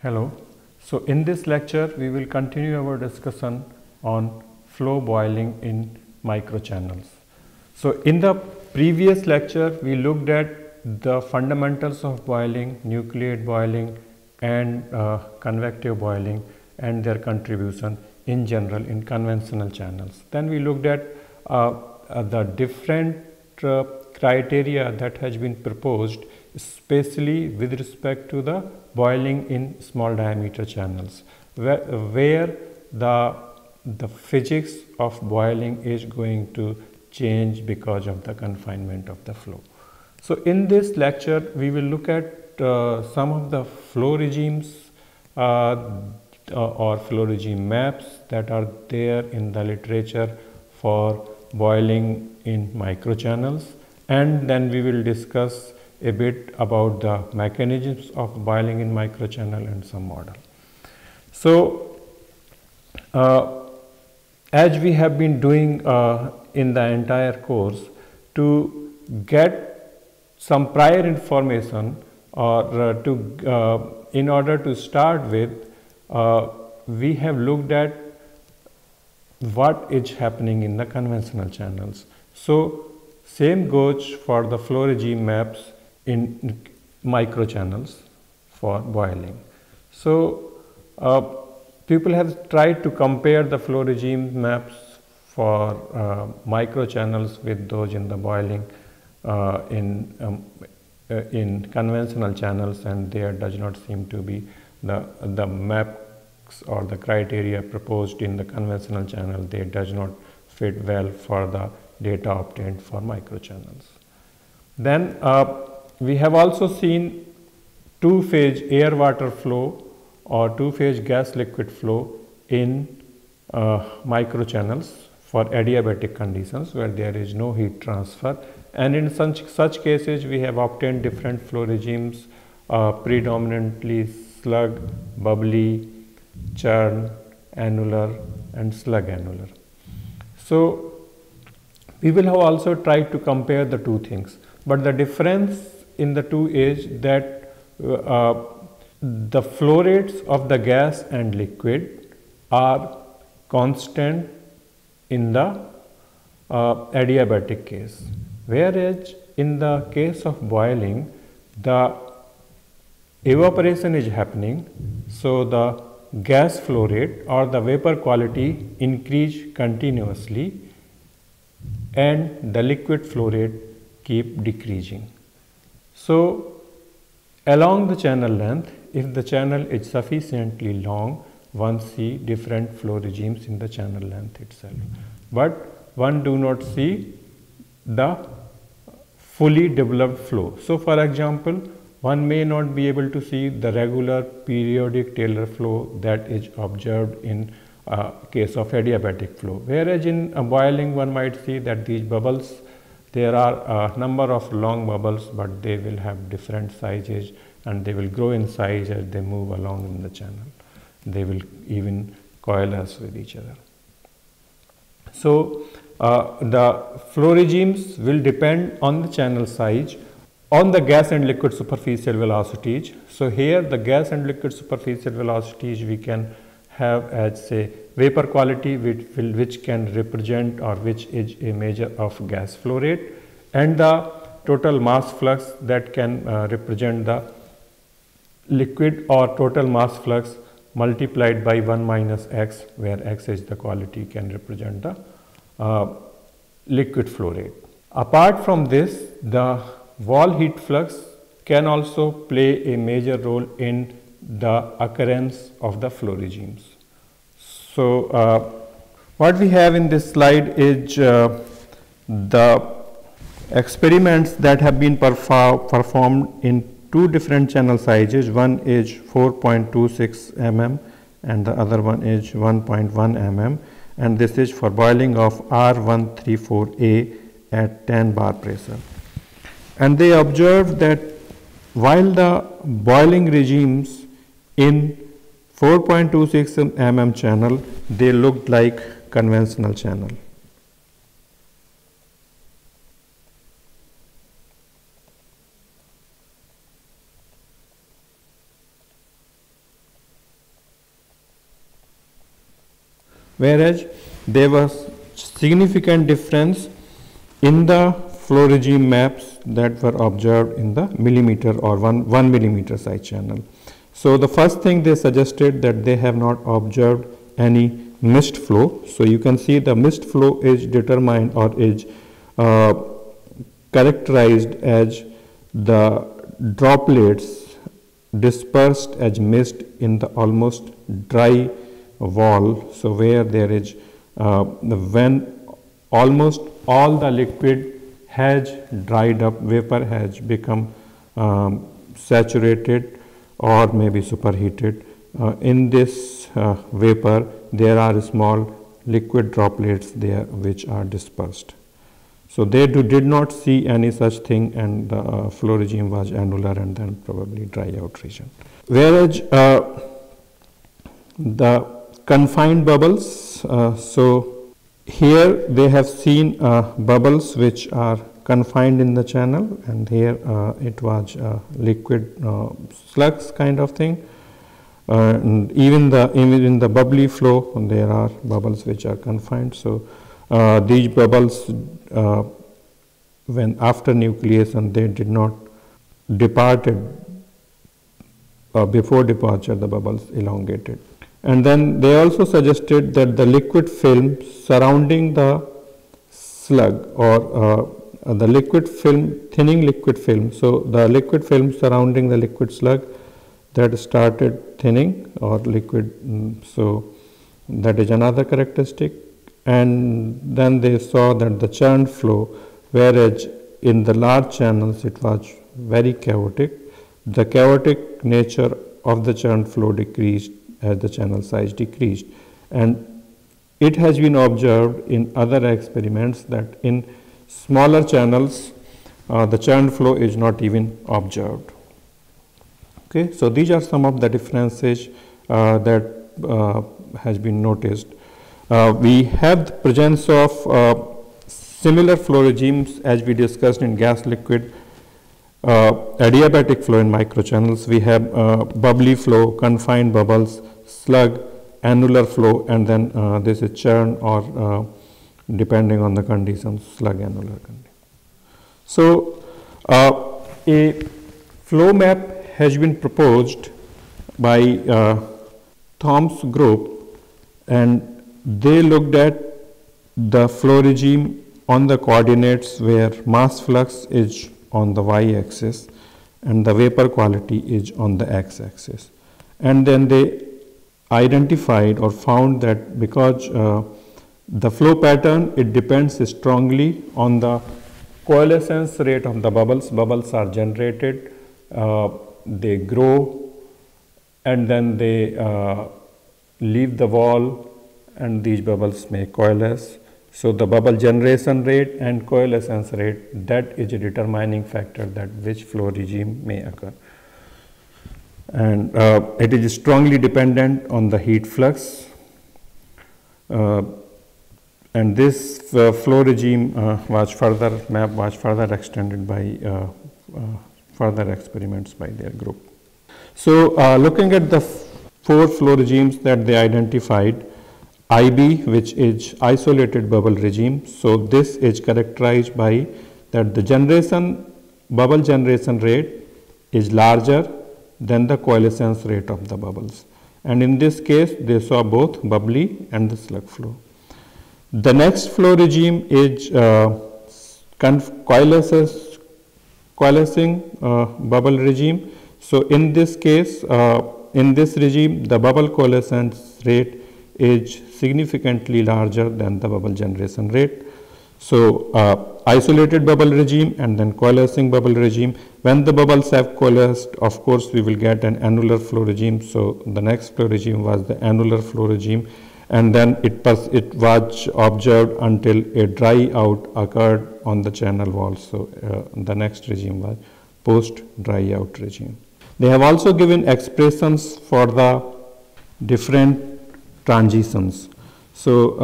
Hello. So in this lecture we will continue our discussion on flow boiling in microchannels. So in the previous lecture we looked at the fundamentals of boiling, nucleate boiling and convective boiling and their contribution in general in conventional channels. Then we looked at the different criteria that has been proposed, especially with respect to the boiling in small diameter channels, where the physics of boiling is going to change because of the confinement of the flow. So in this lecture we will look at some of the flow regimes or flow regime maps that are there in the literature for boiling in microchannels, and then we will discuss a bit about the mechanisms of boiling in microchannel and some model. So as we have been doing in the entire course, to get some prior information or in order to start with, we have looked at what is happening in the conventional channels. So same goes for the flow regime maps in microchannels for boiling. So people have tried to compare the flow regime maps for microchannels with those in the boiling in conventional channels, and there does not seem to be the maps or the criteria proposed in the conventional channel. They does not fit well for the data obtained for microchannels. Then we have also seen two-phase air-water flow or two-phase gas-liquid flow in microchannels for adiabatic conditions where there is no heat transfer, and in such cases we have obtained different flow regimes, predominantly slug, bubbly, churn, annular and slug annular. So we will have also tried to compare the two things, but the difference in the two is that the flow rates of the gas and liquid are constant in the adiabatic case, whereas in the case of boiling the evaporation is happening, so the gas flow rate or the vapor quality increase continuously and the liquid flow rate keep decreasing. So along the channel length, if the channel is sufficiently long, one see different flow regimes in the channel length itself, but one do not see the fully developed flow. So for example, one may not be able to see the regular periodic Taylor flow that is observed in case of adiabatic flow, whereas in boiling one might see that these bubbles, there are a number of long bubbles, but they will have different sizes and they will grow in size as they move along in the channel. They will even coalesce with each other. So the flow regimes will depend on the channel size, on the gas and liquid superficial velocities. So here the gas and liquid superficial velocities we can have as say vapor quality, which can represent or which is a measure of gas flow rate, and the total mass flux that can represent the liquid or total mass flux multiplied by 1 minus x, where x is the quality, can represent the liquid flow rate. Apart from this, the wall heat flux can also play a major role in the occurrence of the flow regimes. So what we have in this slide is the experiments that have been performed in two different channel sizes. One is 4.26 mm and the other one is 1.1 mm, and this is for boiling of R134A at 10 bar pressure. And they observed that while the boiling regimes in 4.26 mm channel, they looked like conventional channel. whereas there was significant difference in the flow regime maps that were observed in the millimeter or 1 millimeter size channel. So the first thing they suggested that they have not observed any mist flow. So you can see the mist flow is determined or is characterized as the droplets dispersed as mist in the almost dry wall. So where there is when almost all the liquid has dried up, vapor has become saturated or maybe superheated. In this vapor there are small liquid droplets there which are dispersed. So they did not see any such thing, and the flow regime was annular and then probably dry out region. Whereas the confined bubbles, so here they have seen bubbles which are confined in the channel, and here it was liquid slugs kind of thing. And even in the bubbly flow there are bubbles which are confined. So these bubbles when after nucleation they did not departed before departure the bubbles elongated. And then they also suggested that the liquid film surrounding the slug or the liquid film, thinning liquid film, so the liquid film surrounding the liquid slug that started thinning or liquid, so that is another characteristic. And then they saw that the churned flow, whereas in the large channels it was very chaotic, the chaotic nature of the churned flow decreased as the channel size decreased. And it has been observed in other experiments that in smaller channels the churned flow is not even observed. Okay, so these are some of the differences that has been noticed. We have the presence of similar flow regimes as we discussed in gas liquid adiabatic flow in microchannels. We have bubbly flow, confined bubbles, slug, annular flow, and then this is churn or depending on the conditions, slug annular condition. So a flow map has been proposed by Thom's group, and they looked at the flow regime on the coordinates where mass flux is on the y-axis and the vapor quality is on the x-axis. And then they identified or found that because the flow pattern, it depends strongly on the coalescence rate of the bubbles. Bubbles are generated, they grow, and then they leave the wall, and these bubbles may coalesce. So the bubble generation rate and coalescence rate, that is a determining factor that which flow regime may occur. And it is strongly dependent on the heat flux. And this flow regime was further extended by further experiments by their group. So looking at the four flow regimes that they identified, IB, which is isolated bubble regime. So this is characterized by that the bubble generation rate is larger than the coalescence rate of the bubbles. And in this case, they saw both bubbly and the slug flow. The next flow regime is coalescing bubble regime. So in this case, in this regime, the bubble coalescence rate is significantly larger than the bubble generation rate. So isolated bubble regime and then coalescing bubble regime. When the bubbles have coalesced, of course, we will get an annular flow regime. So the next flow regime was the annular flow regime, and then it was observed until a dry out occurred on the channel wall. So the next regime was post dry out regime. They have also given expressions for the different transitions. So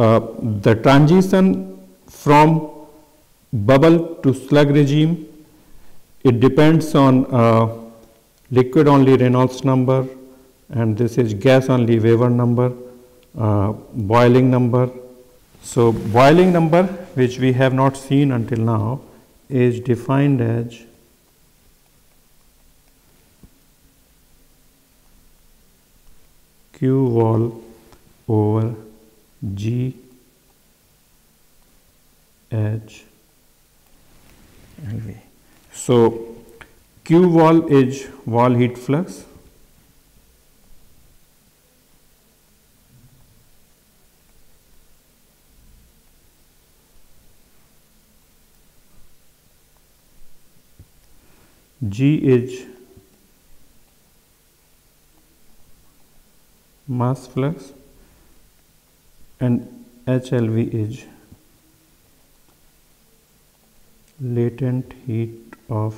the transition from bubble to slug regime, it depends on liquid only Reynolds number, and this is gas only Weber number. boiling number. So boiling number, which we have not seen until now, is defined as Q wall over G H LV. So Q wall is wall heat flux. G is mass flux and HLV is latent heat of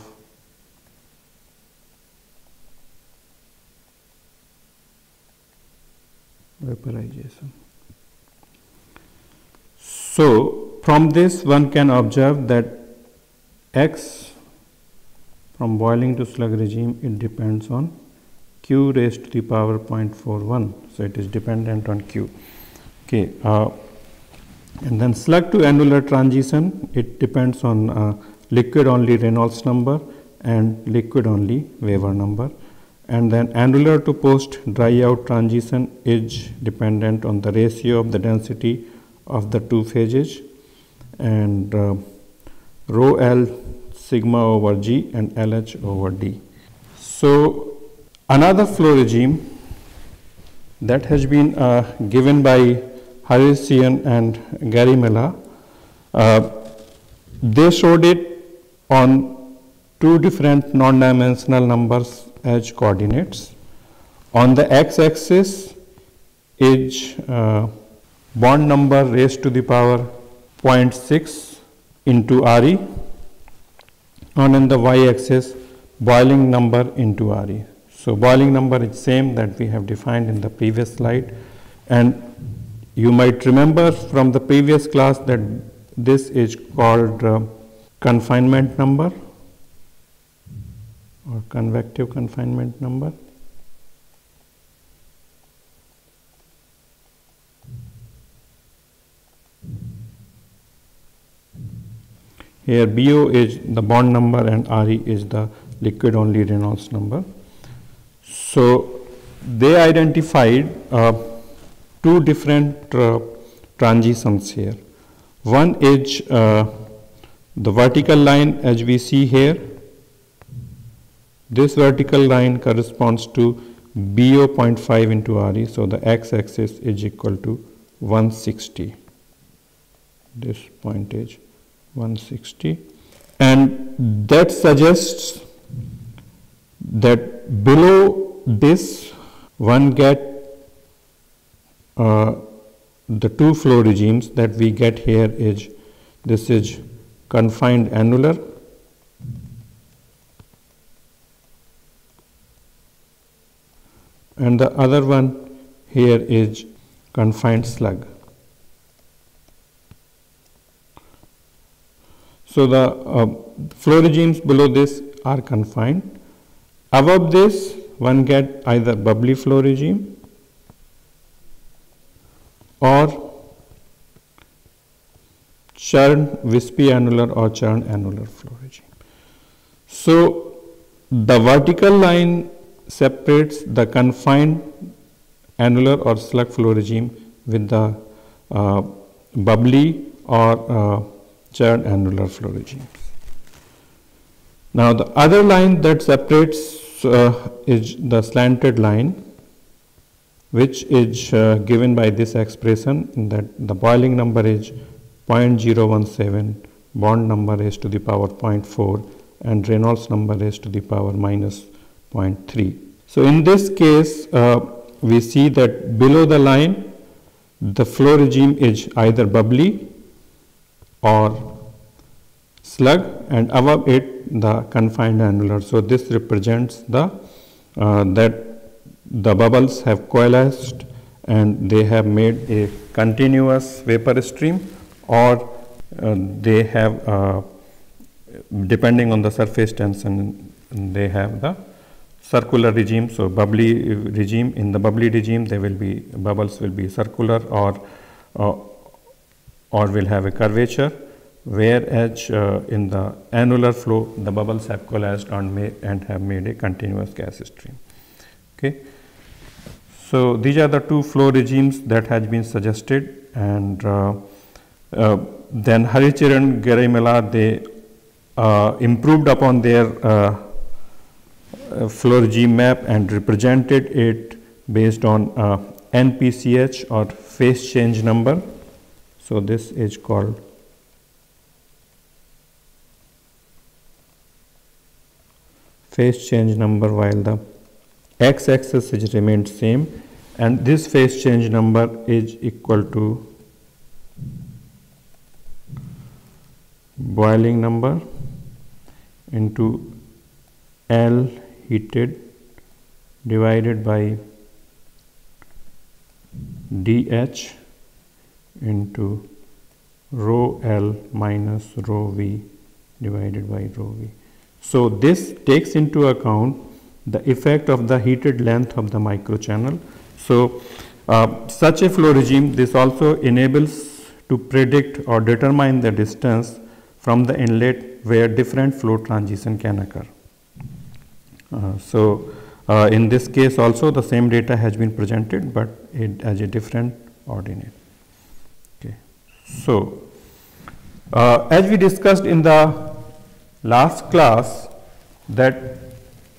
vaporization. So from this one can observe that X from boiling to slug regime, it depends on Q raised to the power 0.41. So it is dependent on Q. Okay. And then slug to annular transition, it depends on liquid only Reynolds number and liquid only Weber number. And then annular to post dry out transition is dependent on the ratio of the density of the two phases, and rho L sigma over G and LH over D. So another flow regime that has been given by Harisian and Gary Miller, they showed it on two different non-dimensional numbers as coordinates. On the x-axis is bond number raised to the power 0.6 into Re, and on the y-axis boiling number into Re. So boiling number is same that we have defined in the previous slide, and you might remember from the previous class that this is called confinement number or convective confinement number. Here BO is the bond number and Re is the liquid only Reynolds number. So they identified two different transitions here. One is the vertical line as we see here. This vertical line corresponds to BO 0.5 into Re, so the x-axis is equal to 160. This point is 160, and that suggests that below this one get the two flow regimes that we get here is, this is confined annular and the other one here is confined slug. So the flow regimes below this are confined. Above this one get either bubbly flow regime or churn wispy annular or churn annular flow regime. So the vertical line separates the confined annular or slug flow regime with the bubbly or churn annular flow regimes. Now the other line that separates is the slanted line, which is given by this expression that the boiling number is 0.017, bond number is to the power 0.4 and Reynolds number is to the power minus 0.3. So in this case we see that below the line the flow regime is either bubbly or slug, and above it the confined annular. So this represents the that the bubbles have coalesced and they have made a continuous vapor stream, or they have depending on the surface tension they have the circular regime. So bubbly regime, in the bubbly regime there will be bubbles will be circular or will have a curvature, whereas in the annular flow the bubbles have collapsed and have made a continuous gas stream. Okay. So these are the two flow regimes that has been suggested, and then Haricharan, Garimela, they improved upon their flow regime map and represented it based on NPCH or phase change number. So this is called phase change number, while the x-axis is remained same, and this phase change number is equal to boiling number into L heated divided by dH into rho L minus rho V divided by rho V. So this takes into account the effect of the heated length of the microchannel. So such a flow regime, this also enables to predict or determine the distance from the inlet where different flow transition can occur. In this case also the same data has been presented, but it as a different ordinate. Okay. So as we discussed in the last class, that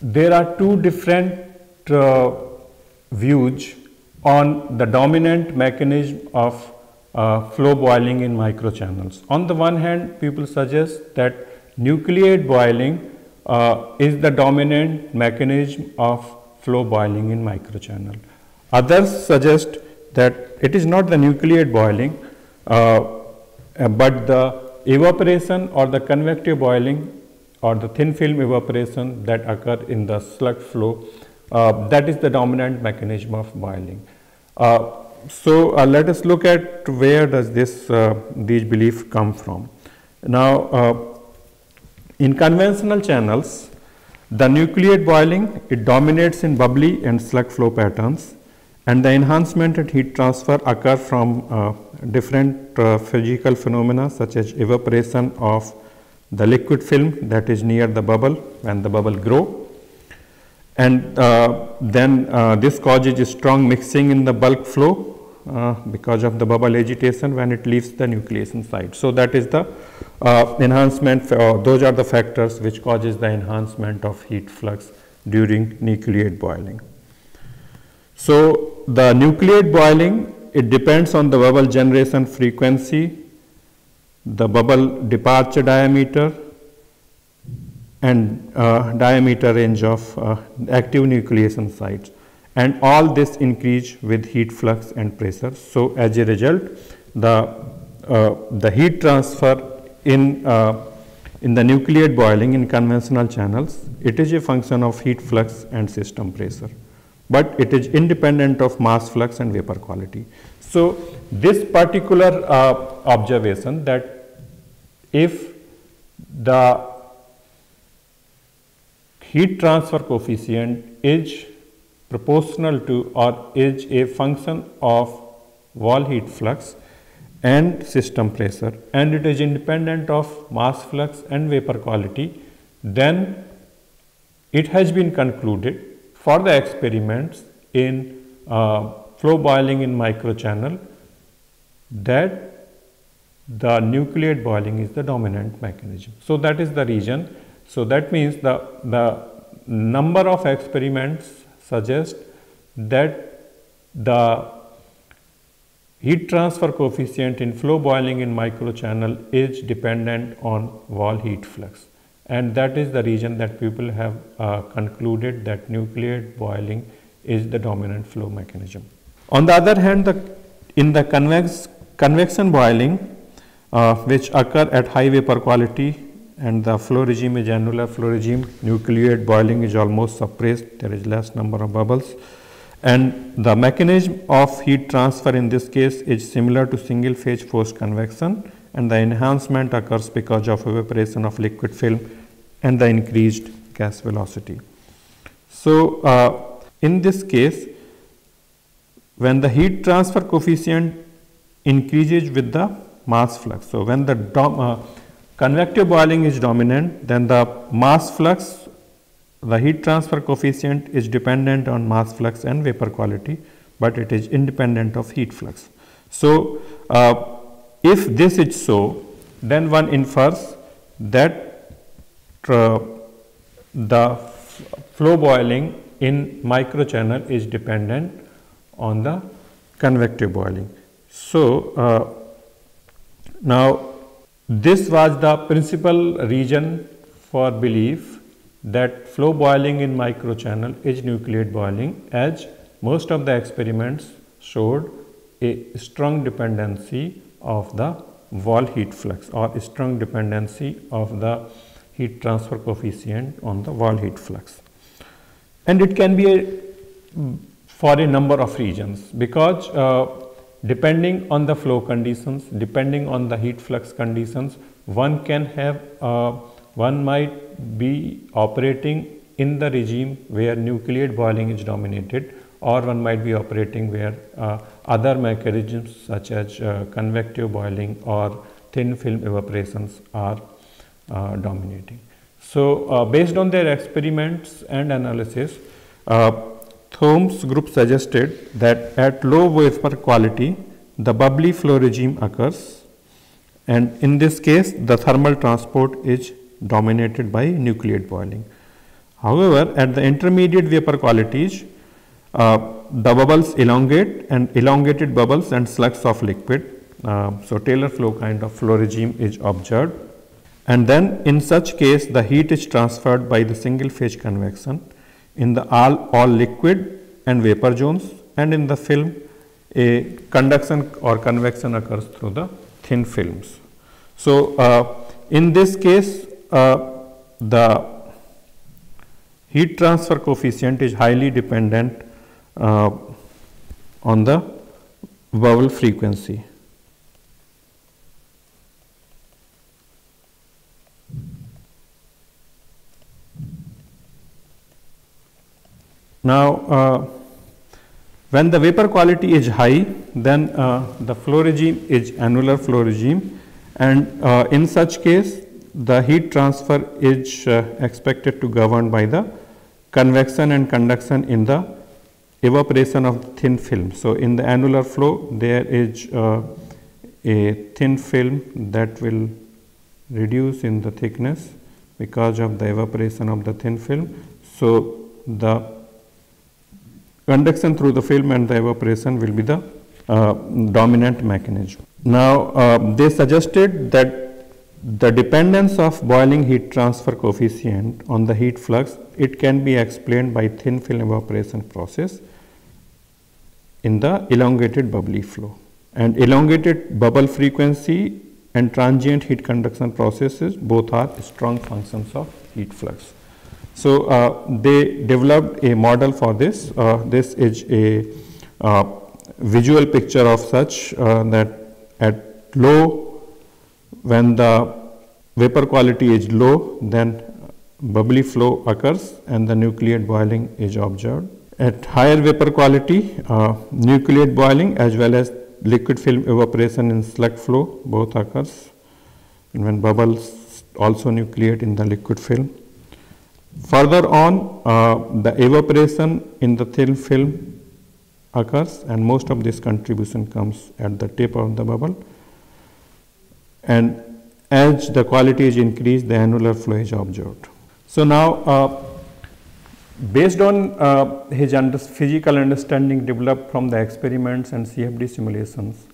there are two different views on the dominant mechanism of flow boiling in microchannels. On the one hand, people suggest that nucleate boiling is the dominant mechanism of flow boiling in microchannel. Others suggest that it is not the nucleate boiling, but the evaporation or the convective boiling or the thin film evaporation that occur in the slug flow, that is the dominant mechanism of boiling. Let us look at where does these beliefs come from. Now, in conventional channels, the nucleate boiling, it dominates in bubbly and slug flow patterns, and the enhancement and heat transfer occur from different physical phenomena such as evaporation of the liquid film that is near the bubble when the bubble grow, and then this causes strong mixing in the bulk flow because of the bubble agitation when it leaves the nucleation site. So that is the enhancement, those are the factors which causes the enhancement of heat flux during nucleate boiling. So the nucleate boiling, it depends on the bubble generation frequency, the bubble departure diameter, and diameter range of active nucleation sites, and all this increase with heat flux and pressure. So as a result, the heat transfer in the nucleate boiling in conventional channels, it is a function of heat flux and system pressure, but it is independent of mass flux and vapor quality. So this particular observation, that if the heat transfer coefficient is proportional to or is a function of wall heat flux and system pressure, and it is independent of mass flux and vapor quality, then it has been concluded for the experiments in flow boiling in microchannel that the nucleate boiling is the dominant mechanism. So that is the reason. So that means the number of experiments suggest that the heat transfer coefficient in flow boiling in microchannel is dependent on wall heat flux, and that is the reason that people have concluded that nucleate boiling is the dominant flow mechanism. On the other hand, in the convection boiling, which occur at high vapor quality, and the flow regime is annular flow regime, nucleate boiling is almost suppressed, there is less number of bubbles, and the mechanism of heat transfer in this case is similar to single phase forced convection, and the enhancement occurs because of evaporation of liquid film and the increased gas velocity. So in this case, when the heat transfer coefficient increases with the mass flux, so when the convective boiling is dominant, then the mass flux, the heat transfer coefficient is dependent on mass flux and vapor quality, but it is independent of heat flux. So if this is so, then one infers that the flow boiling in microchannel is dependent on the convective boiling. So now this was the principal reason for belief that flow boiling in microchannel is nucleate boiling, as most of the experiments showed a strong dependency of the wall heat flux or strong dependency of the heat transfer coefficient on the wall heat flux. And it can be for a number of reasons, because depending on the flow conditions, depending on the heat flux conditions, one can have one might be operating in the regime where nucleate boiling is dominated, or one might be operating where other mechanisms such as convective boiling or thin film evaporations are dominating. So based on their experiments and analysis, Thom's group suggested that at low vapor quality, the bubbly flow regime occurs, and in this case, the thermal transport is dominated by nucleate boiling. However, at the intermediate vapor qualities, the bubbles elongate, and elongated bubbles and slugs of liquid. So Taylor flow kind of flow regime is observed, and then in such case the heat is transferred by the single phase convection in the all liquid and vapor zones, and in the film a conduction or convection occurs through the thin films. So in this case the heat transfer coefficient is highly dependent on the bubble frequency. Now when the vapor quality is high, then the flow regime is annular flow regime, and in such case the heat transfer is expected to govern by the convection and conduction in the evaporation of the thin film. So in the annular flow there is a thin film that will reduce in the thickness because of the evaporation of the thin film. So the conduction through the film and the evaporation will be the dominant mechanism. Now they suggested that the dependence of boiling heat transfer coefficient on the heat flux, it can be explained by thin film evaporation process in the elongated bubbly flow, and elongated bubble frequency and transient heat conduction processes both are strong functions of heat flux. So they developed a model for this. This is a visual picture of such that at low, when the vapor quality is low, then bubbly flow occurs and the nucleate boiling is observed. At higher vapor quality, nucleate boiling as well as liquid film evaporation in slug flow both occurs, and when bubbles also nucleate in the liquid film. Further on, the evaporation in the thin film occurs, and most of this contribution comes at the tip of the bubble, and as the quality is increased, the annular flow is observed. So now based on his physical understanding developed from the experiments and CFD simulations,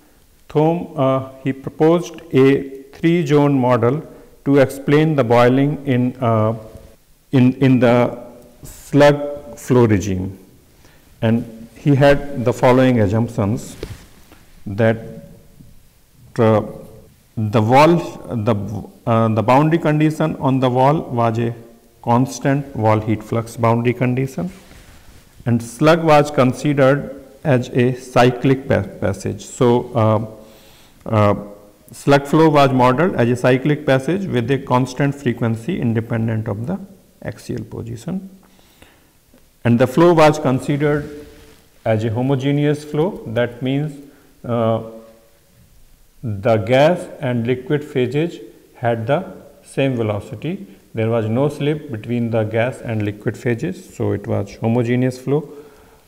Thom he proposed a 3-zone model to explain the boiling in the slug flow regime, and he had the following assumptions: that the boundary condition on the wall was a constant wall heat flux boundary condition, and slug was considered as a cyclic passage. So slug flow was modeled as a cyclic passage with a constant frequency independent of the axial position, and the flow was considered as a homogeneous flow. That means the gas and liquid phases had the same velocity. There was no slip between the gas and liquid phases, so it was homogeneous flow.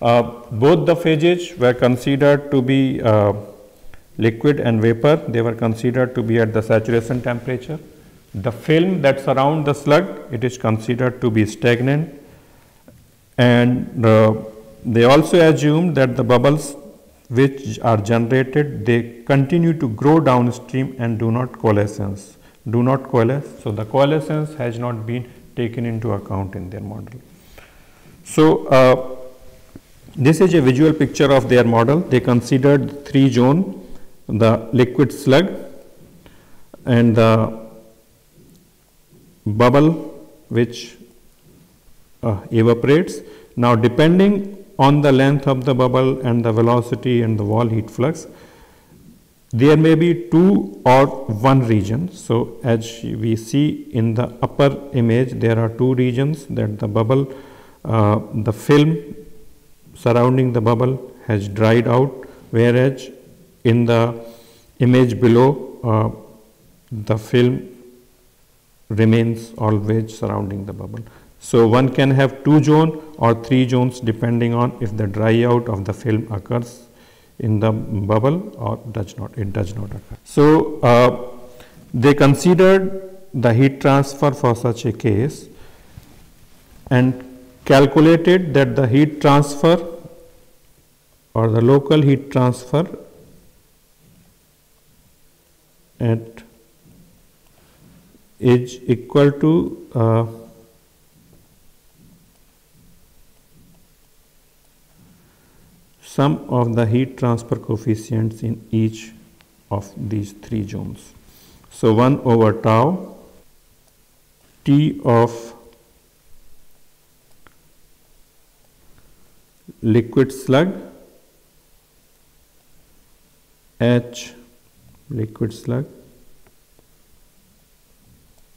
Both the phases were considered to be liquid and vapor. They were considered to be at the saturation temperature. The film that surrounds the slug, it is considered to be stagnant, and they also assumed that the bubbles which are generated, they continue to grow downstream and do not coalesce. So the coalescence has not been taken into account in their model. So this is a visual picture of their model. They considered 3 zone, the liquid slug and the bubble which evaporates. Now depending on the length of the bubble and the velocity and the wall heat flux, there may be 2 or 1 region. So as we see in the upper image, there are 2 regions, that the bubble, the film surrounding the bubble has dried out, whereas in the image below the film remains always surrounding the bubble. So one can have 2 zones or 3 zones depending on if the dry out of the film occurs in the bubble or it does not occur. So they considered the heat transfer for such a case and calculated that the heat transfer or the local heat transfer is equal to sum of the heat transfer coefficients in each of these 3 zones. So 1 over tau T of liquid slug H liquid slug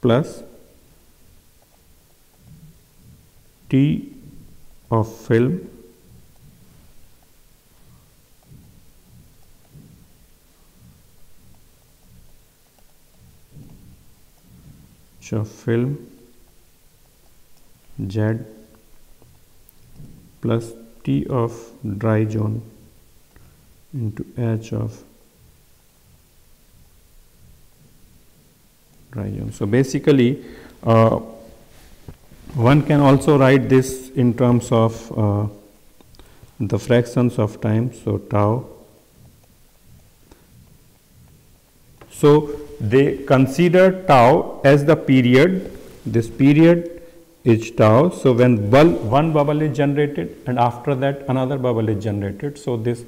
plus T of film of film Z plus T of dry zone into H of dry zone. So basically one can also write this in terms of the fractions of time, so tau. So they consider tau as the period. This period is tau. So when one bubble is generated and after that another bubble is generated, so this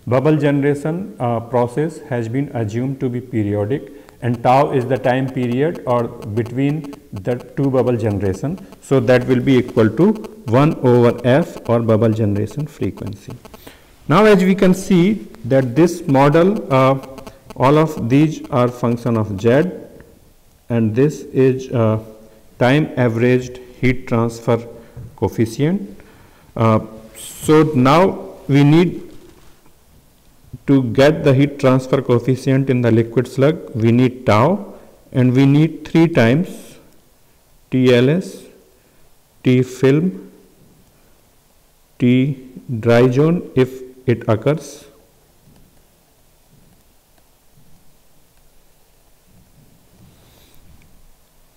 bubble generation process has been assumed to be periodic, and tau is the time period or between the 2 bubble generation. So that will be equal to 1 over f or bubble generation frequency. Now as we can see that this model, all of these are function of Z, and this is time averaged heat transfer coefficient. So now we need to get the heat transfer coefficient in the liquid slug. We need tau, and we need 3 times TLS, T film, T dry zone if it occurs.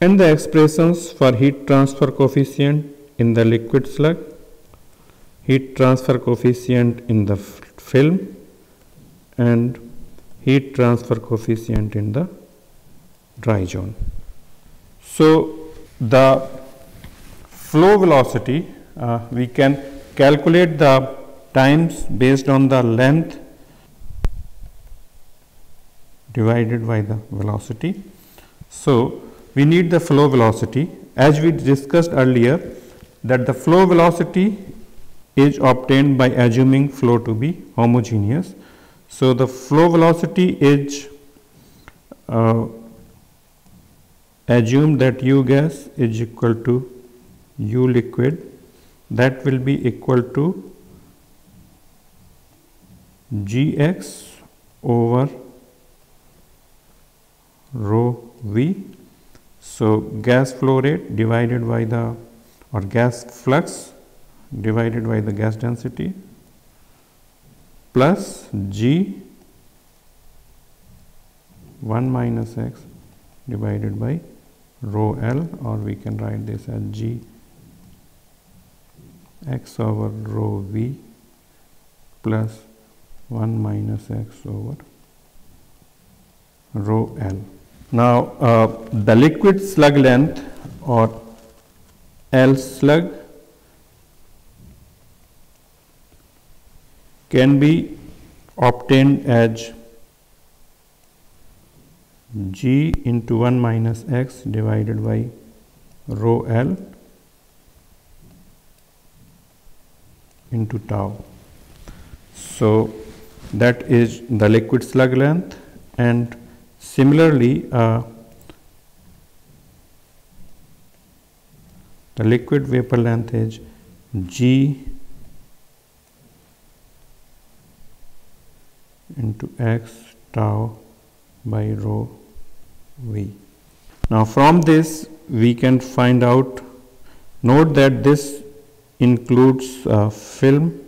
And the expressions for heat transfer coefficient in the liquid slug, heat transfer coefficient in the film, and heat transfer coefficient in the dry zone. So the flow velocity, we can calculate the times based on the length divided by the velocity. So we need the flow velocity. As we discussed earlier, that the flow velocity is obtained by assuming flow to be homogeneous. So the flow velocity is assume that U gas is equal to U liquid that will be equal to Gx over rho V. So gas flow rate divided by the, or gas flux divided by the gas density, plus G 1 minus x divided by rho L, or we can write this as G x over rho V plus 1 minus x over rho L. Now the liquid slug length, or L slug, can be obtained as G into 1 minus x divided by rho L into tau. So that is the liquid slug length, and similarly the liquid vapor length is G into x tau by rho V. Now from this we can find out, note that this includes film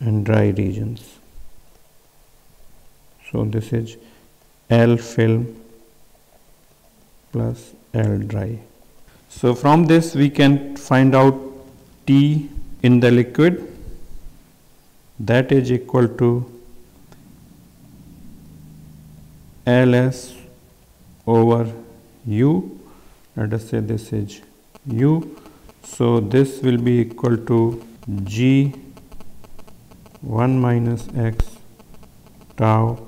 and dry regions. So this is L film plus L dry. So from this we can find out T in the liquid, that is equal to Ls over U. Let us say this is U. So this will be equal to G 1 minus x tau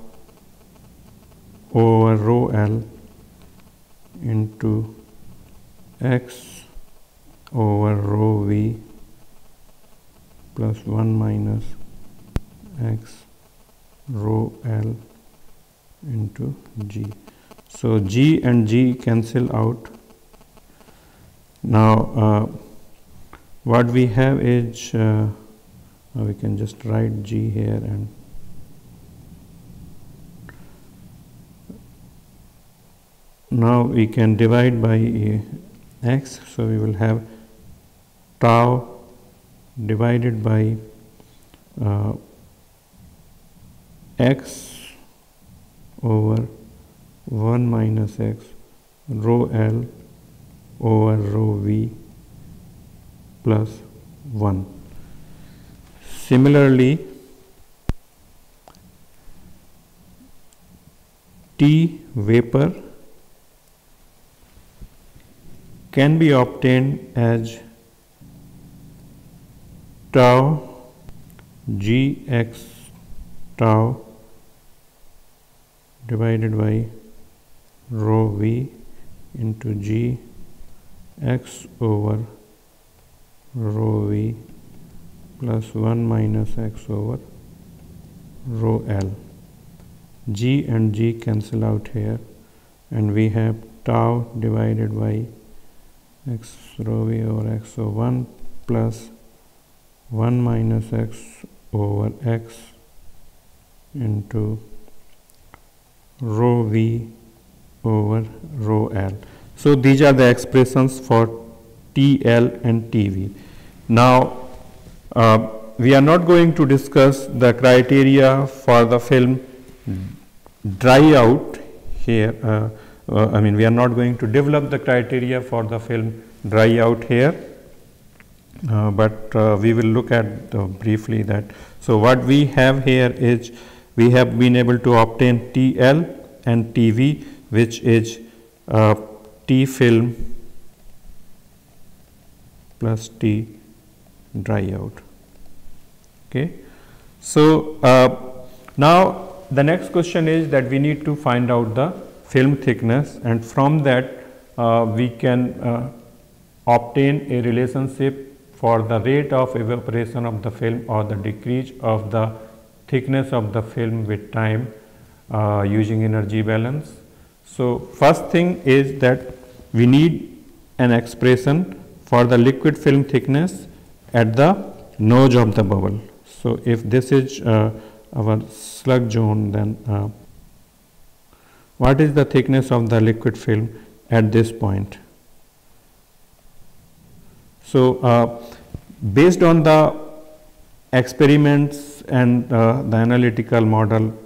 over rho L into x over rho V plus 1 minus x rho L into G. So G and G cancel out. Now what we have is we can just write G here, and now we can divide by x. So we will have tau divided by x over 1 minus x rho L over rho V plus 1. Similarly, T vapor can be obtained as tau Gx tau divided by rho V into G x over rho V plus 1 minus x over rho L. G and G cancel out here, and we have tau divided by x rho V over x over 1 plus 1 minus x over x into rho V over rho L. So these are the expressions for TL and TV. Now we are not going to discuss the criteria for the film dry out here. I mean, we are not going to develop the criteria for the film dry out here, but we will look at briefly that. So what we have here is we have been able to obtain TL and TV, which is T film plus T dry out. Okay. So now the next question is that we need to find out the film thickness, and from that we can obtain a relationship for the rate of evaporation of the film or the decrease of the thickness of the film with time using energy balance. So first thing is that we need an expression for the liquid film thickness at the nose of the bubble. So if this is our slug zone, then what is the thickness of the liquid film at this point? So based on the experiments and the analytical model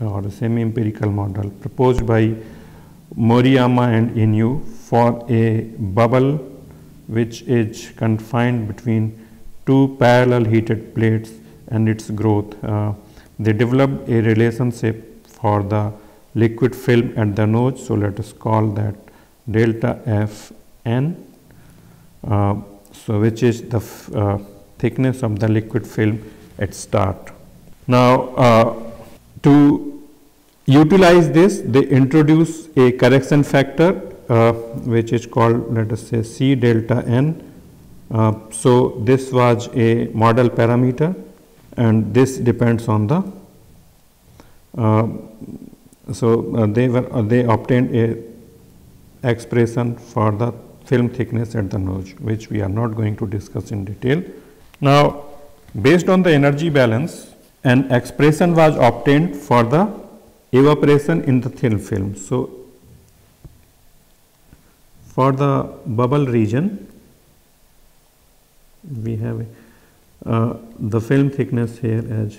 or the semi-empirical model proposed by Moriyama and Inu for a bubble which is confined between two parallel heated plates and its growth, they developed a relationship for the liquid film at the nose. So let us call that delta Fn, so which is the thickness of the liquid film at start. Now to utilize this, they introduce a correction factor which is called, let us say, C delta N. So this was a model parameter, and this depends on the they obtained a expression for the film thickness at the nose, which we are not going to discuss in detail. Now based on the energy balance, an expression was obtained for the evaporation in the thin film. So for the bubble region, we have the film thickness here as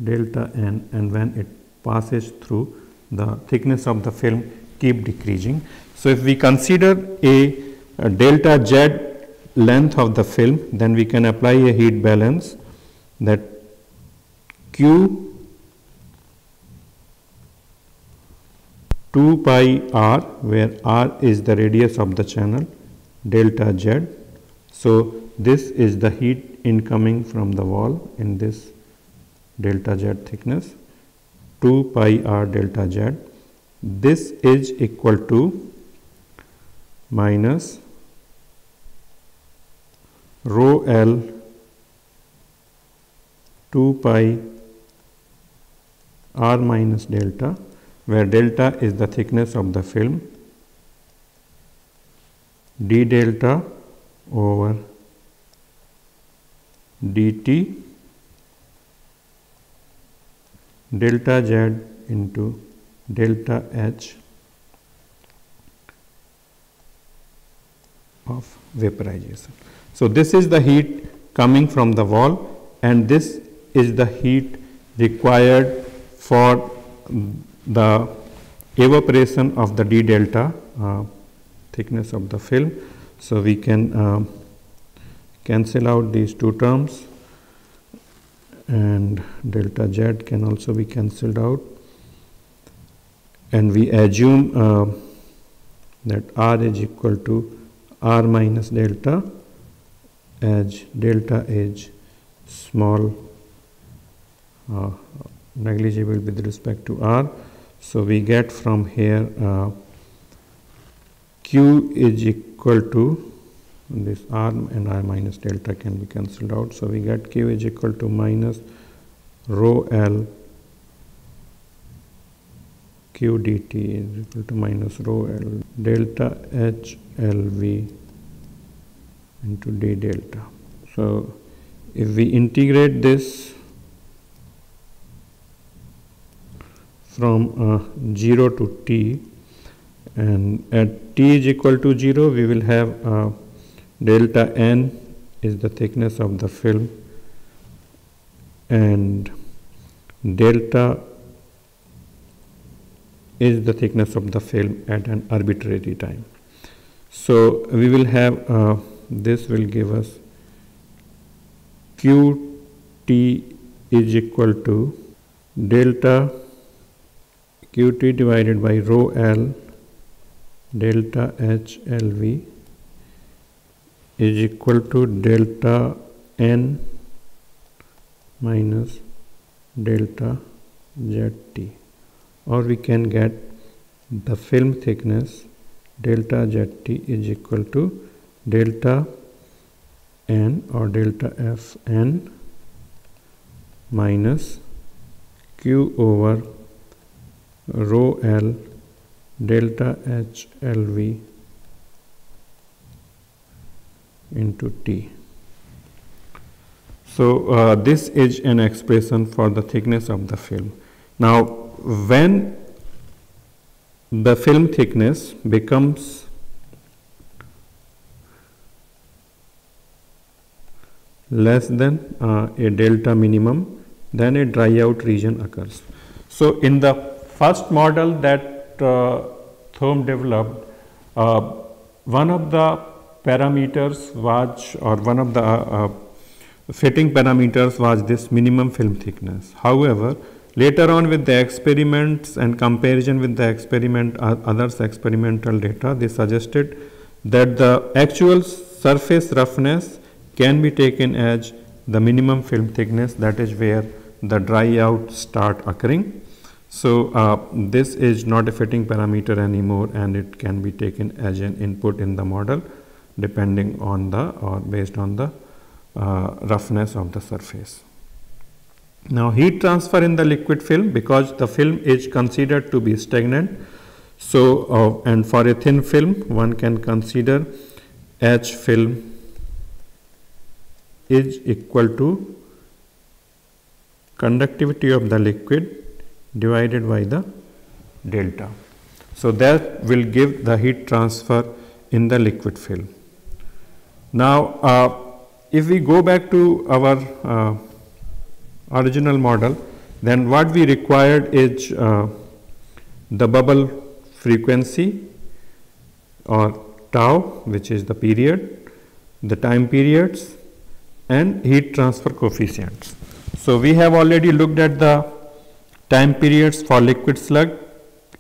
delta N, and when it passes through, the thickness of the film keep decreasing. So if we consider a delta Z length of the film, then we can apply a heat balance, that Q 2 pi r, where r is the radius of the channel, delta Z. So this is the heat incoming from the wall in this delta Z thickness, 2 pi r delta Z. This is equal to minus rho L 2 pi r minus delta, where delta is the thickness of the film, d delta over dt delta Z into delta H of vaporization. So this is the heat coming from the wall, and this is the heat required for the evaporation of the d delta thickness of the film. So we can cancel out these two terms, and delta Z can also be cancelled out, and we assume that R is equal to R minus delta, as delta is small, negligible with respect to R. So we get from here Q is equal to, this R and R minus delta can be cancelled out. So we get Q is equal to minus rho L Q dt is equal to minus rho L delta H LV into d delta. So if we integrate this from 0 to t, and at t is equal to 0, we will have delta N is the thickness of the film, and delta is the thickness of the film at an arbitrary time. So we will have this will give us Qt is equal to delta Qt divided by rho L delta H LV is equal to delta N minus delta ZT, or we can get the film thickness delta ZT is equal to delta N or delta Fn minus Q over rho L delta HLV into T. So this is an expression for the thickness of the film. Now when the film thickness becomes less than a delta minimum, then a dry out region occurs. So in the first model that Thom developed, one of the parameters was, or one of the fitting parameters was this minimum film thickness. However, later on with the experiments and comparison with the others experimental data, they suggested that the actual surface roughness can be taken as the minimum film thickness, that is where the dry out start occurring. So this is not a fitting parameter anymore, and it can be taken as an input in the model depending on the, or based on the roughness of the surface. Now heat transfer in the liquid film, because the film is considered to be stagnant. So and for a thin film one can consider H film is equal to conductivity of the liquid divided by the delta. So that will give the heat transfer in the liquid film. Now if we go back to our original model, then what we required is the bubble frequency or tau, which is the period, the time periods, and heat transfer coefficients. So we have already looked at the time periods for liquid slug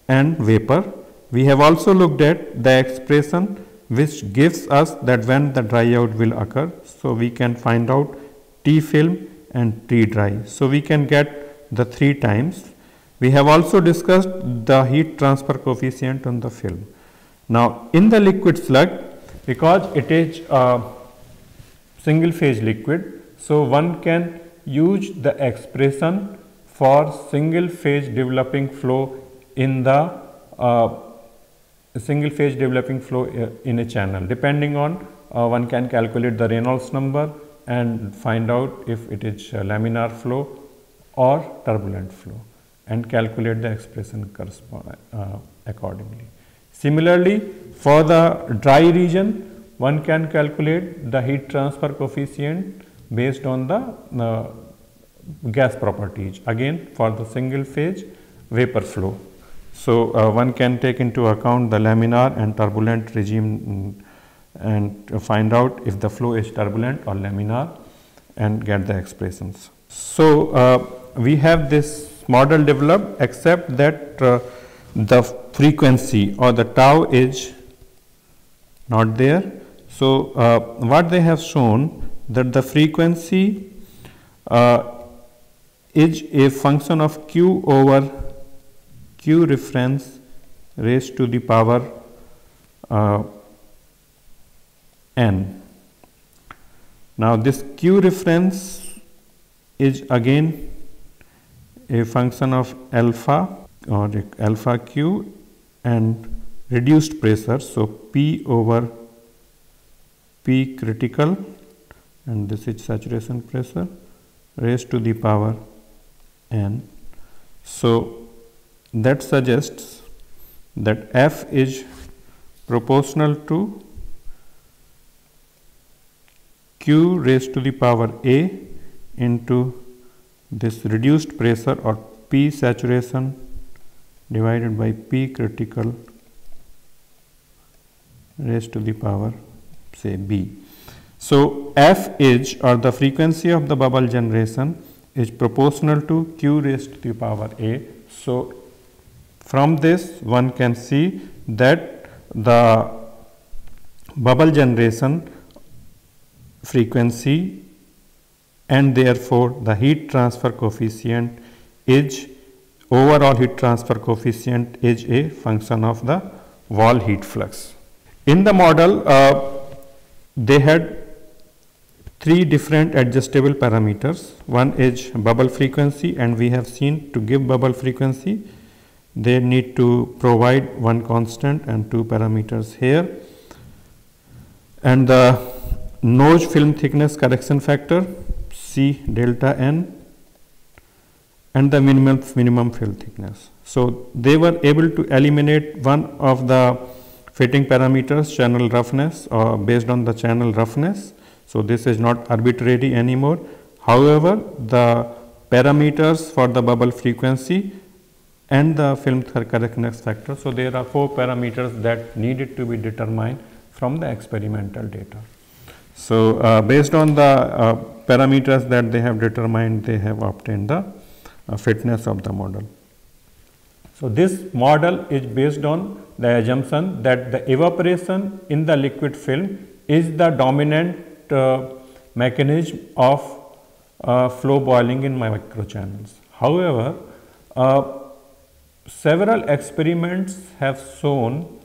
and vapor. We have also looked at the expression which gives us that when the dry out will occur. So we can find out T film and T dry. So we can get the 3 times. We have also discussed the heat transfer coefficient on the film. Now in the liquid slug, because it is a single phase liquid, so one can use the expression for single phase developing flow in the in a channel. Depending on one can calculate the Reynolds number and find out if it is laminar flow or turbulent flow, and calculate the expression accordingly. Similarly, for the dry region, one can calculate the heat transfer coefficient based on the gas properties, again for the single phase vapor flow. So one can take into account the laminar and turbulent regime and find out if the flow is turbulent or laminar and get the expressions. So we have this model developed, except that the frequency or the tau is not there. So what they have shown, that the frequency is a function of Q over Q reference raised to the power n. Now this Q reference is again a function of alpha or alpha Q and reduced pressure. So P over P critical, and this is saturation pressure raised to the power n. So that suggests that F is proportional to Q raised to the power A into this reduced pressure, or P saturation divided by P critical raised to the power, say, B. So F is, or the frequency of the bubble generation, is proportional to Q raised to the power A. So from this one can see that the bubble generation frequency and therefore the heat transfer coefficient is, overall heat transfer coefficient is a function of the wall heat flux. In the model they had 3 different adjustable parameters. One is bubble frequency, and we have seen to give bubble frequency they need to provide one constant and two parameters here, and the nose film thickness correction factor C delta n, and the minimum fill thickness. So they were able to eliminate one of the fitting parameters, channel roughness, based on the channel roughness. So this is not arbitrary anymore. However, the parameters for the bubble frequency and the film correctness factor. So there are 4 parameters that needed to be determined from the experimental data. So based on the parameters that they have determined, they have obtained the fitness of the model. So this model is based on the assumption that the evaporation in the liquid film is the dominant mechanism of flow boiling in microchannels. However, several experiments have shown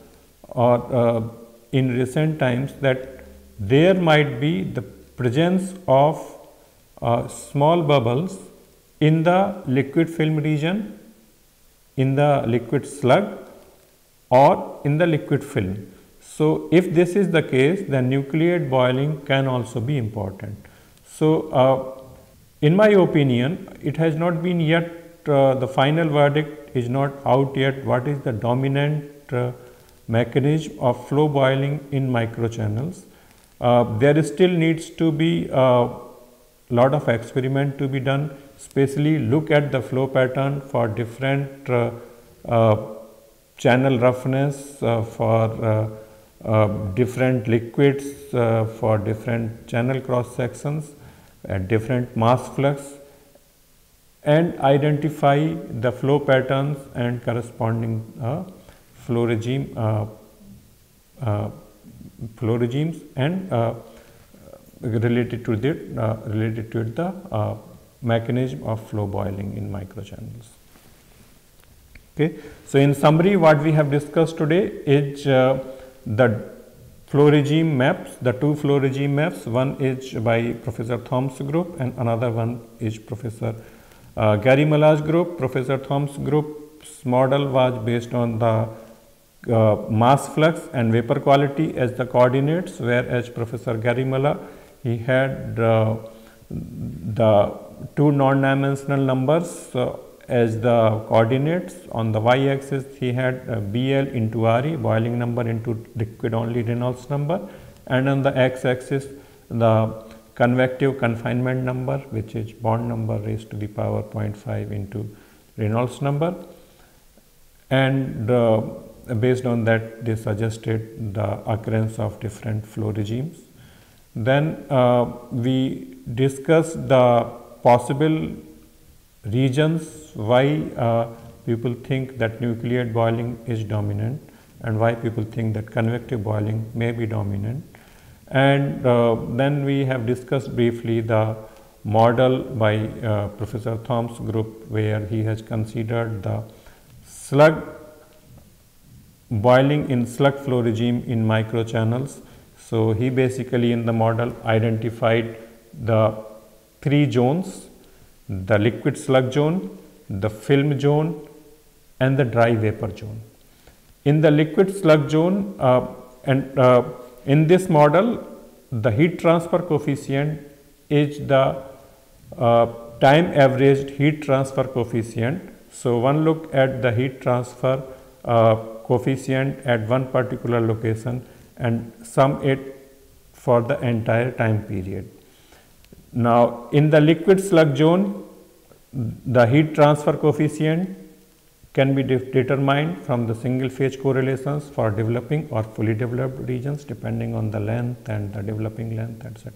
in recent times that there might be the presence of small bubbles in the liquid film region, in the liquid slug, or in the liquid film. So if this is the case, then nucleate boiling can also be important. So in my opinion, it has not been yet, the final verdict is not out yet, what is the dominant mechanism of flow boiling in microchannels. There still needs to be a lot of experiment to be done, especially look at the flow pattern for different channel roughness, for different liquids, for different channel cross sections at different mass flux, and identify the flow patterns and corresponding flow regimes and related to the mechanism of flow boiling in microchannels. Okay. So in summary, what we have discussed today is the flow regime maps, the 2 flow regime maps. One is by Professor Thoms group and another one is Professor Gary Mullah's group. Professor Thoms group's model was based on the mass flux and vapor quality as the coordinates, whereas Professor Gary Mullah, he had the 2 non-dimensional numbers as the coordinates. On the y-axis, he had BL into RE, boiling number into liquid only Reynolds number, and on the x-axis, the convective confinement number, which is bond number raised to the power 0.5 into Reynolds number, and based on that, they suggested the occurrence of different flow regimes. Then we discussed the possible reasons why people think that nucleate boiling is dominant and why people think that convective boiling may be dominant. And then we have discussed briefly the model by Professor Thoms group, where he has considered the slug boiling in slug flow regime in microchannels. So he basically in the model identified the 3 zones: the liquid slug zone, the film zone, and the dry vapor zone. In the liquid slug zone, in this model, the heat transfer coefficient is the time averaged heat transfer coefficient. So one look at the heat transfer coefficient at one particular location and sum it for the entire time period. Now in the liquid slug zone, the heat transfer coefficient can be determined from the single phase correlations for developing or fully developed regions, depending on the length and the developing length, etc.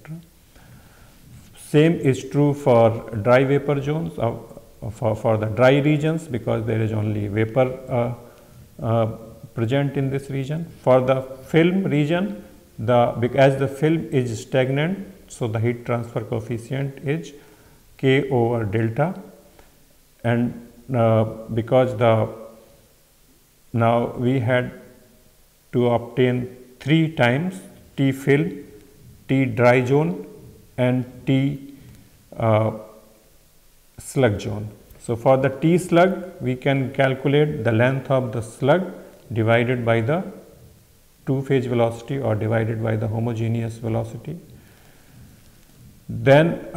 Same is true for dry vapor zones, for the dry regions, because there is only vapor present in this region. For the film region, as the film is stagnant, so the heat transfer coefficient is K over delta, and because now we had to obtain 3 times T film, T dry zone, and T slug zone. So for the T slug, we can calculate the length of the slug divided by the two-phase velocity or divided by the homogeneous velocity. Then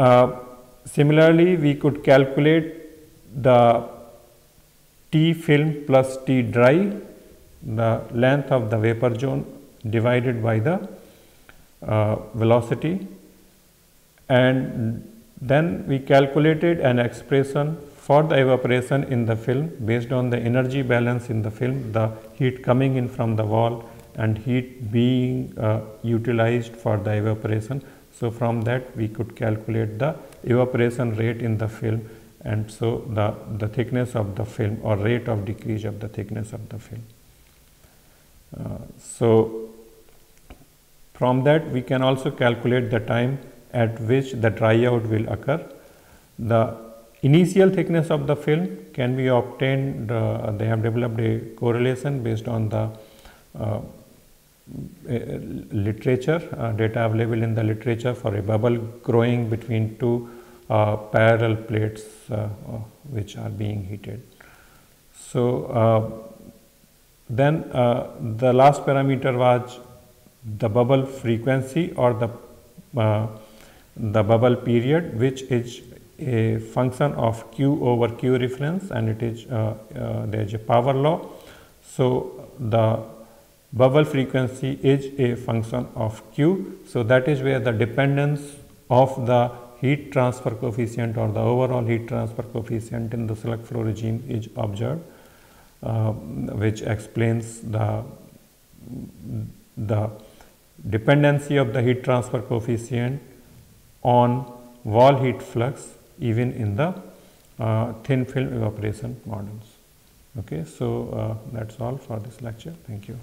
similarly, we could calculate the T film plus T dry, the length of the vapor zone divided by the velocity, and then we calculated an expression for the evaporation in the film based on the energy balance in the film, the heat coming in from the wall and heat being utilized for the evaporation. So from that we could calculate the evaporation rate in the film, and so the thickness of the film or rate of decrease of the thickness of the film. So from that we can also calculate the time at which the dry out will occur. The initial thickness of the film can be obtained, they have developed a correlation based on the literature, data available in the literature for a bubble growing between two parallel plates which are being heated. So then the last parameter was the bubble frequency or the bubble period, which is a function of Q over Q reference, and it is there is a power law. So the bubble frequency is a function of Q. So that is where the dependence of the heat transfer coefficient or the overall heat transfer coefficient in the slug flow regime is observed, which explains the dependency of the heat transfer coefficient on wall heat flux even in the thin film evaporation models. Okay, so that's all for this lecture. Thank you.